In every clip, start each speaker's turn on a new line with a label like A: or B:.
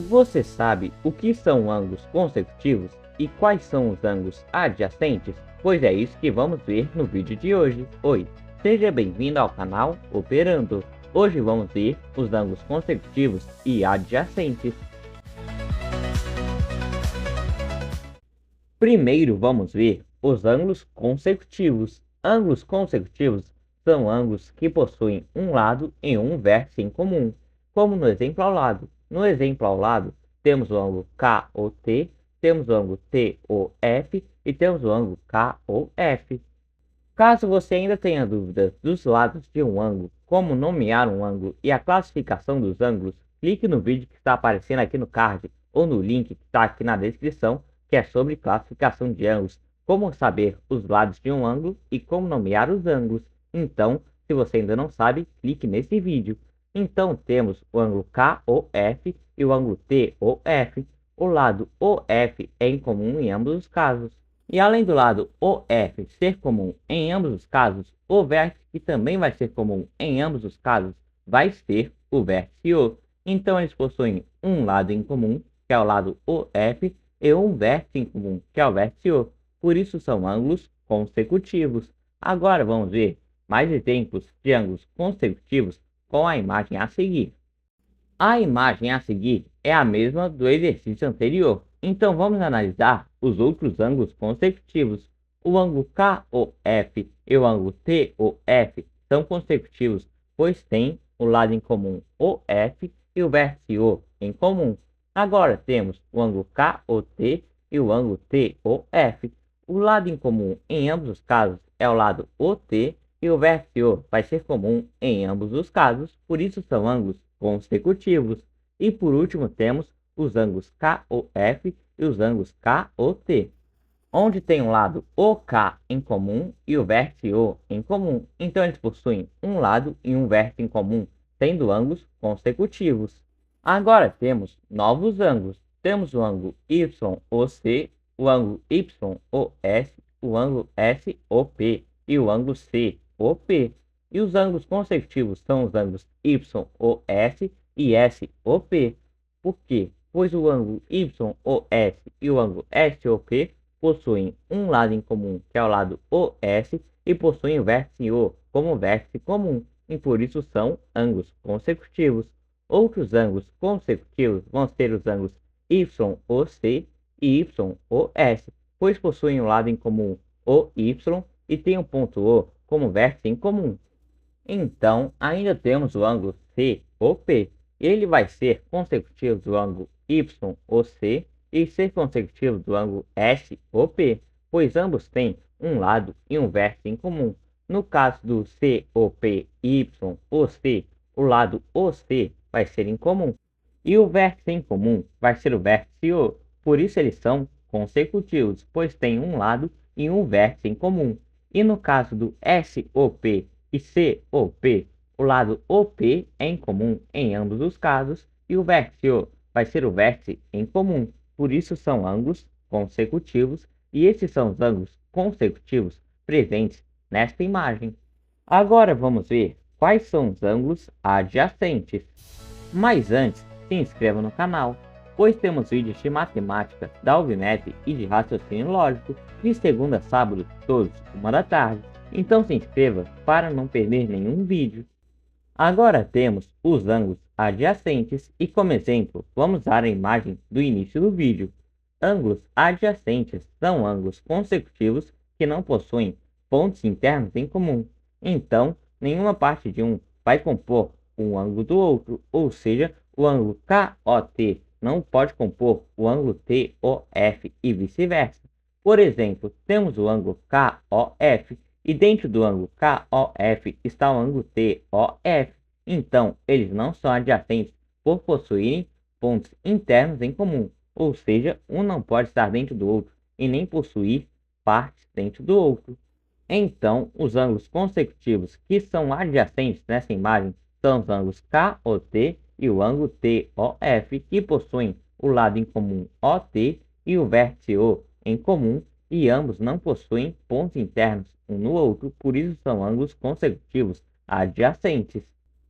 A: Você sabe o que são ângulos consecutivos e quais são os ângulos adjacentes? Pois é isso que vamos ver no vídeo de hoje. Oi, seja bem-vindo ao canal Operando. Hoje vamos ver os ângulos consecutivos e adjacentes. Primeiro vamos ver os ângulos consecutivos. Ângulos consecutivos são ângulos que possuem um lado e um vértice em comum, como no exemplo ao lado. No exemplo ao lado, temos o ângulo KOT, temos o ângulo TOF e temos o ângulo KOF. Caso você ainda tenha dúvidas dos lados de um ângulo, como nomear um ângulo e a classificação dos ângulos, clique no vídeo que está aparecendo aqui no card ou no link que está aqui na descrição, que é sobre classificação de ângulos, como saber os lados de um ângulo e como nomear os ângulos. Então, se você ainda não sabe, clique nesse vídeo. Então, temos o ângulo KOF e o ângulo TOF. O lado OF é em comum em ambos os casos. E além do lado OF ser comum em ambos os casos, o vértice que também vai ser comum em ambos os casos vai ser o vértice O. Então, eles possuem um lado em comum, que é o lado OF, e um vértice em comum, que é o vértice O. Por isso, são ângulos consecutivos. Agora, vamos ver mais exemplos de ângulos consecutivos com a imagem a seguir. A imagem a seguir é a mesma do exercício anterior, então vamos analisar os outros ângulos consecutivos. O ângulo KOF e o ângulo TOF são consecutivos, pois têm o lado em comum OF e o vértice O em comum. Agora temos o ângulo KOT e o ângulo TOF. O lado em comum em ambos os casos é o lado OT e o vértice O vai ser comum em ambos os casos, por isso são ângulos consecutivos. E por último temos os ângulos KOF e os ângulos KOT, onde tem um lado OK em comum e o vértice O em comum. Então eles possuem um lado e um vértice em comum, sendo ângulos consecutivos. Agora temos novos ângulos. Temos o ângulo YOC, o ângulo YOS, o ângulo SOP e o ângulo COP. E os ângulos consecutivos são os ângulos YOS e SOP. Por quê? Pois o ângulo YOS e o ângulo SOP possuem um lado em comum, que é o lado OS, e possuem o vértice O como vértice comum, e por isso são ângulos consecutivos. Outros ângulos consecutivos vão ser os ângulos YOC e YOS, pois possuem um lado em comum OY e têm o ponto O como vértice em comum. Então, ainda temos o ângulo COP. Ele vai ser consecutivo do ângulo YOC e ser consecutivo do ângulo SOP, pois ambos têm um lado e um vértice em comum. No caso do COP e YOC, o lado OC vai ser em comum e o vértice em comum vai ser o vértice O. Por isso eles são consecutivos, pois têm um lado e um vértice em comum. E no caso do SOP e COP, o lado OP é em comum em ambos os casos e o vértice O vai ser o vértice em comum. Por isso são ângulos consecutivos e esses são os ângulos consecutivos presentes nesta imagem. Agora vamos ver quais são os ângulos adjacentes. Mas antes, se inscreva no canal, pois temos vídeos de matemática, da Alvinet e de raciocínio lógico de segunda a sábado, todos 1 da tarde. Então se inscreva para não perder nenhum vídeo. Agora temos os ângulos adjacentes e como exemplo vamos usar a imagem do início do vídeo. Ângulos adjacentes são ângulos consecutivos que não possuem pontos internos em comum. Então, nenhuma parte de um vai compor um ângulo do outro, ou seja, o ângulo KOT não pode compor o ângulo TOF e vice-versa. Por exemplo, temos o ângulo KOF e dentro do ângulo KOF está o ângulo TOF. Então, eles não são adjacentes por possuírem pontos internos em comum, ou seja, um não pode estar dentro do outro e nem possuir partes dentro do outro. Então, os ângulos consecutivos que são adjacentes nessa imagem são os ângulos KOT e o ângulo TOF, que possuem o lado em comum OT e o vértice O em comum, e ambos não possuem pontos internos um no outro, por isso são ângulos consecutivos adjacentes.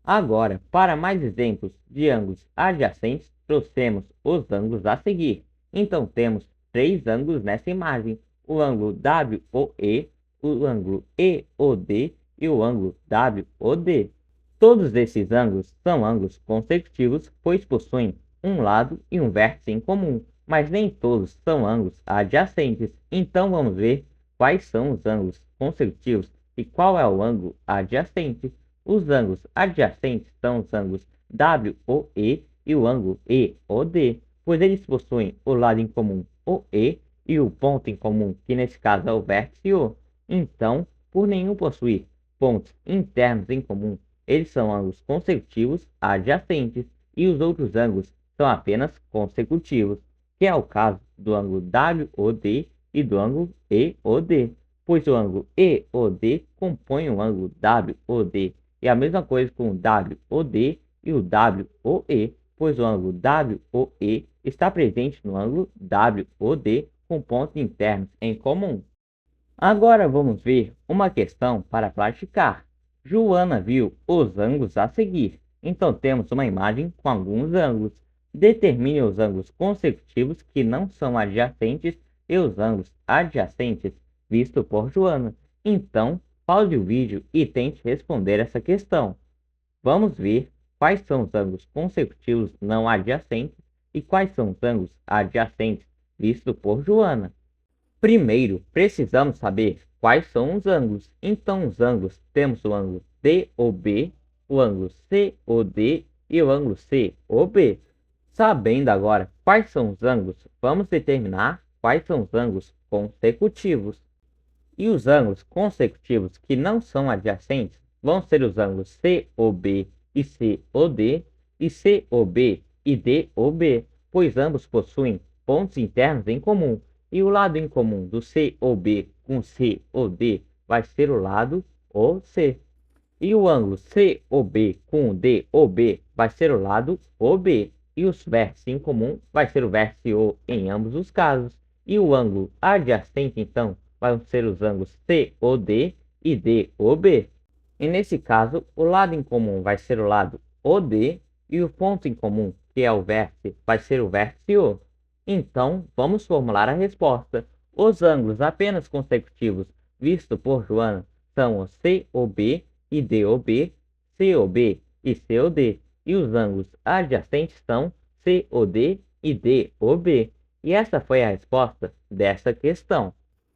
A: Agora, para mais exemplos de ângulos adjacentes, trouxemos os ângulos a seguir. Então, temos 3 ângulos nessa imagem: o ângulo WOE, o ângulo EOD e o ângulo WOD. Todos esses ângulos são ângulos consecutivos, pois possuem um lado e um vértice em comum, mas nem todos são ângulos adjacentes. Então, vamos ver quais são os ângulos consecutivos e qual é o ângulo adjacente. Os ângulos adjacentes são os ângulos WOE e o ângulo EOD, pois eles possuem o lado em comum OE e o ponto em comum, que nesse caso é o vértice O. Então, por nenhum possuir pontos internos em comum, eles são ângulos consecutivos adjacentes, e os outros ângulos são apenas consecutivos, que é o caso do ângulo WOD e do ângulo EOD, pois o ângulo EOD compõe o ângulo WOD, e a mesma coisa com o WOD e o WOE, pois o ângulo WOE está presente no ângulo WOD com pontos internos em comum. Agora vamos ver uma questão para praticar. Joana viu os ângulos a seguir. Então temos uma imagem com alguns ângulos. Determine os ângulos consecutivos que não são adjacentes e os ângulos adjacentes vistos por Joana. Então, pause o vídeo e tente responder essa questão. Vamos ver quais são os ângulos consecutivos não adjacentes e quais são os ângulos adjacentes vistos por Joana. Primeiro, precisamos saber quais são os ângulos. Então, os ângulos, temos o ângulo DOB, o ângulo COD e o ângulo COB. Sabendo agora quais são os ângulos, vamos determinar quais são os ângulos consecutivos. E os ângulos consecutivos que não são adjacentes vão ser os ângulos COB e COD e COB e DOB, pois ambos possuem pontos internos em comum. E o lado em comum do COB com COD vai ser o lado OC. E o ângulo COB com DOB vai ser o lado OB. E os vértices em comum vai ser o vértice O em ambos os casos. E o ângulo adjacente, então, vão ser os ângulos COD e DOB. E nesse caso, o lado em comum vai ser o lado OD e o ponto em comum, que é o vértice, vai ser o vértice O. Então, vamos formular a resposta. Os ângulos apenas consecutivos vistos por Joana são o COB e DOB, COB e COD. E os ângulos adjacentes são COD e DOB. E essa foi a resposta dessa questão.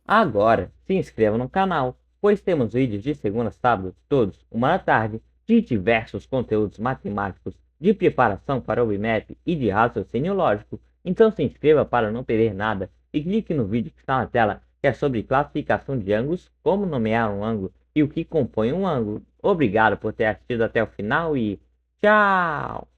A: Agora, se inscreva no canal, pois temos vídeos de segunda a sábado, todos, 1h, de diversos conteúdos matemáticos, de preparação para o IMEP e de raciocínio lógico. Então se inscreva para não perder nada e clique no vídeo que está na tela, que é sobre classificação de ângulos, como nomear um ângulo e o que compõe um ângulo. Obrigado por ter assistido até o final e tchau!